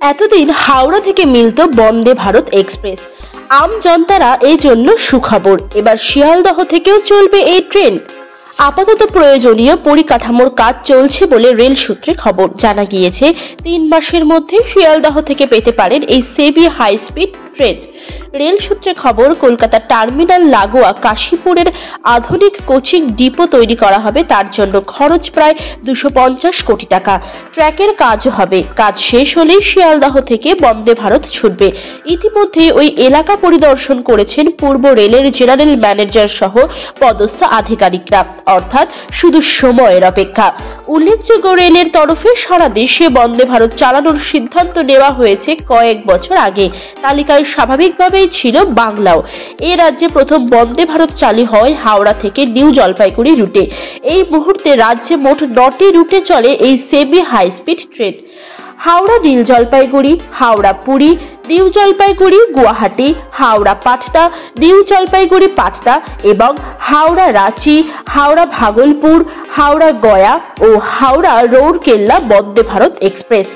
এতদিন হাওড়া থেকে মিলত বন্দে ভারত এক্সপ্রেস। আম জনতারা এই জন্য সুখবর, এবার শিয়ালদহ থেকেও চলবে এই ট্রেন। আপাতত প্রয়োজনীয় পরিকাঠামোর কাজ চলছে বলে রেল সূত্রে খবর। জানা গিয়েছে 3 মাসের মধ্যে শিয়ালদহ থেকে পেতে পারেন এই semi high speed train. Rail সূত্রে খবর, কলকাতা টার্মিনাল লাগোয়া কাশীপুরের আধুনিক কোচিং ডিপো তৈরি করা হবে। তার জন্য খরচ প্রায় 250 কোটি টাকা। ট্র্যাকের কাজও হবে। কাজ শেষ হলেই শিয়ালদহ থেকে বন্দে ভারত ছুটবে। ইতিমধ্যে ওই এলাকা পরিদর্শন করেছেন পূর্ব রেলের জেনারেল ম্যানেজার সহ পদস্থ আধিকারিকরা, অর্থাৎ শুধু সময়ের অপেক্ষা। উল্লেখযোগ্য, রেলের তরফে সারা দেশে বন্দে ভারত চালানোর সিদ্ধান্ত নেওয়া হয়েছে কয়েক বছর আগে। তালিকায় স্বাভাবিকভাবেই ছিল বাংলাও। এই রাজ্যে প্রথম বন্দে ভারত চালু হয় হাওড়া থেকে নিউ জলপাইগুড়ি রুটে। এই মুহূর্তে রাজ্যে মোট 9টি রুটে চলে এই semi high speed train. Howrah new Jalpaiguri, Howrah Puri, new Jalpaiguri Guwahati, Howrah Patna, new Jalpaiguri Patna এবং হাওড়া রাঁচি, হাওড়া ভাগলপুর, হাওড়া গয়া ও হাওড়া রৌরকেল্লা বন্দে ভারত এক্সপ্রেস।